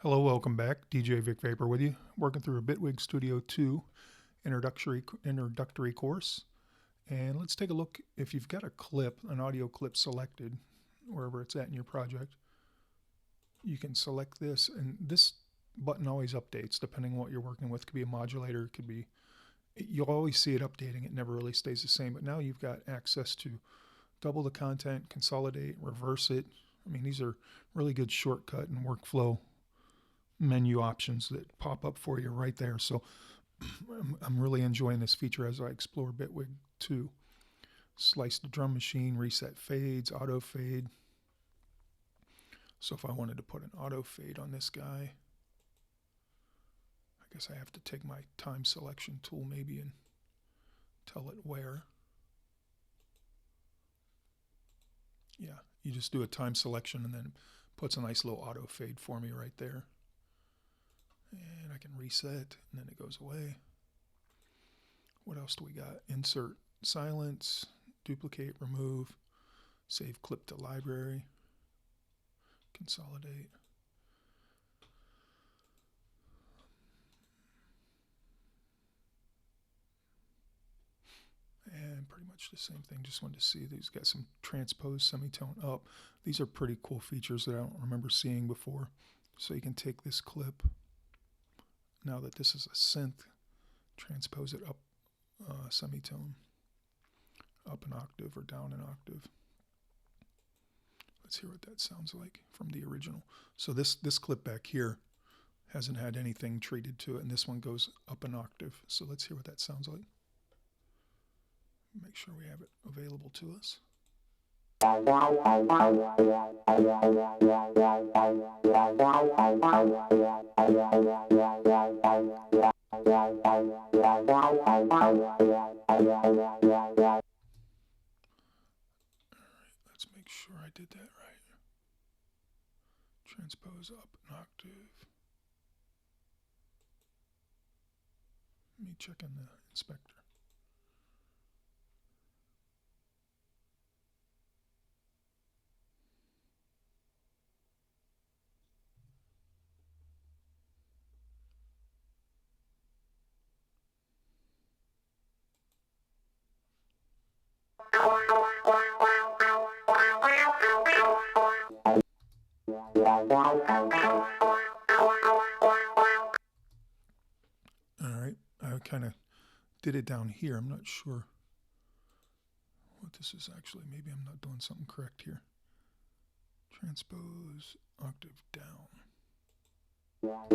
Hello, welcome back. djvicvapor with you, working through a Bitwig Studio 2 introductory course. And let's take a look. If you've got a clip, an audio clip selected, wherever it's at in your project, you can select this, and this button always updates depending on what you're working with. It could be a modulator, it could be, you'll always see it updating. It never really stays the same, but now you've got access to double the content, consolidate, reverse it. I mean, these are really good shortcut and workflow menu options that pop up for you right there. So I'm really enjoying this feature as I explore Bitwig 2. Slice the drum machine, reset fades, auto fade. So if I wanted to put an auto fade on this guy, I guess I have to take my time selection tool maybe and tell it where. Yeah, you just do a time selection and then it puts a nice little auto fade for me right there. And I can reset and then it goes away. What else do we got? Insert silence, duplicate, remove, save clip to library, consolidate. And pretty much the same thing. Just wanted to see these got some transpose semitone up. These are pretty cool features that I don't remember seeing before. So you can take this clip, now that this is a synth, transpose it up semitone, up an octave or down an octave. Let's hear what that sounds like from the original. So this clip back here hasn't had anything treated to it, and this one goes up an octave. So let's hear what that sounds like. Make sure we have it available to us. Let's make sure I did that right. Transpose up an octave. Let me check in the inspector. Alright, I kind of did it down here. I'm not sure what this is actually. Maybe I'm not doing something correct here. Transpose octave down. Now,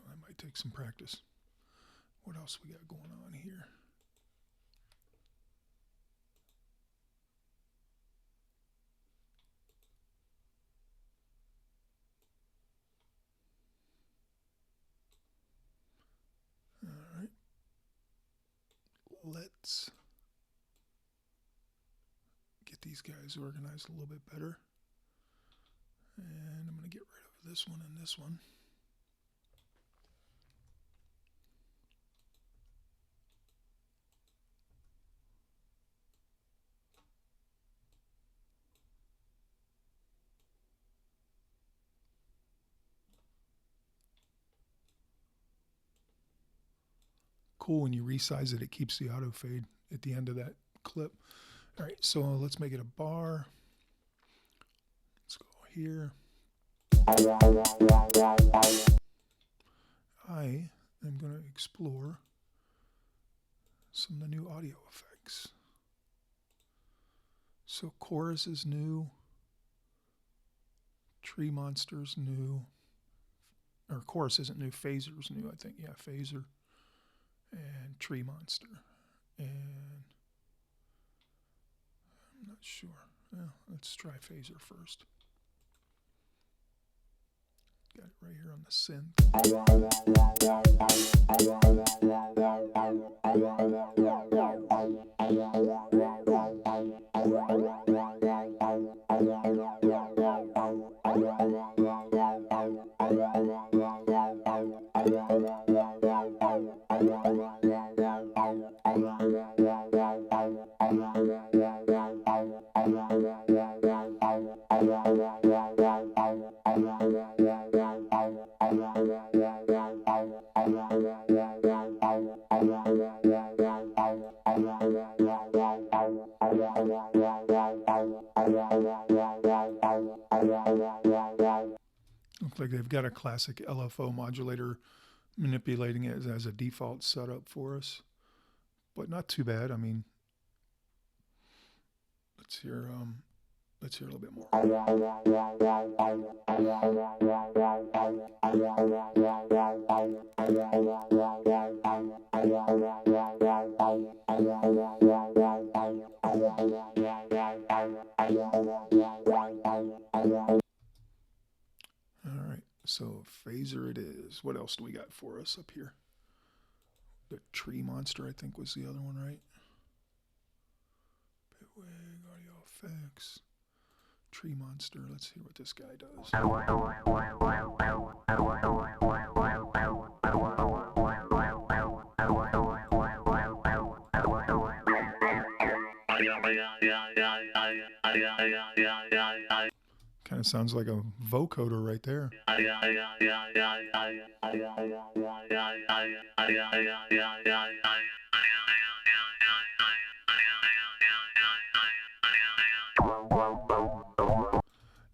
that might take some practice. What else we got going on here? Alright. Let's get these guys organized a little bit better. And I'm going to get rid of this one and this one. Cool, when you resize it, it keeps the auto fade at the end of that clip. All right, so let's make it a bar. Let's go here. I am going to explore some of the new audio effects. So chorus is new, tree monster's new, or chorus isn't new, phaser's new, I think. Yeah, phaser and tree monster. And I'm not sure. Well, let's try phaser first. Got it right here on the synth. got a classic LFO modulator manipulating it as a default setup for us, but not too bad. I mean, let's hear a little bit more. All right, so phaser it is. What else do we got for us up here? The Tree Monster, I think, was the other one, right? Bitwig, audio effects. Tree Monster. Let's see what this guy does. Kind of sounds like a vocoder right there.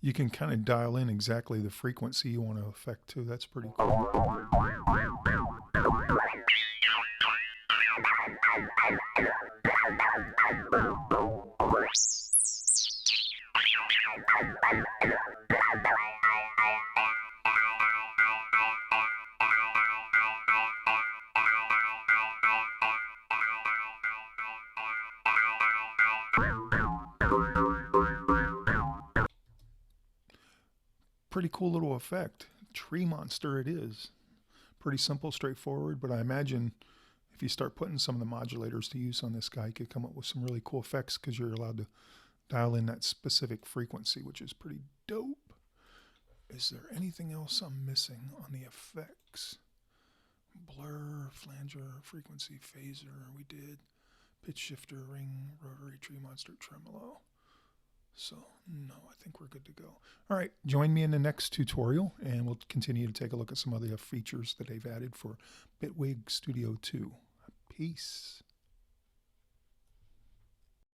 You can kind of dial in exactly the frequency you want to affect too. That's pretty cool. Pretty cool little effect. Tree Monster it is. Pretty simple, straightforward, but I imagine if you start putting some of the modulators to use on this guy, you could come up with some really cool effects because you're allowed to dial in that specific frequency, which is pretty dope. Is there anything else I'm missing on the effects? Blur, flanger, frequency, phaser, we did. Pitch shifter, ring, rotary, Tree Monster, tremolo. So, no, I think we're good to go. All right, join me in the next tutorial, and we'll continue to take a look at some other features that they've added for Bitwig Studio 2. Peace.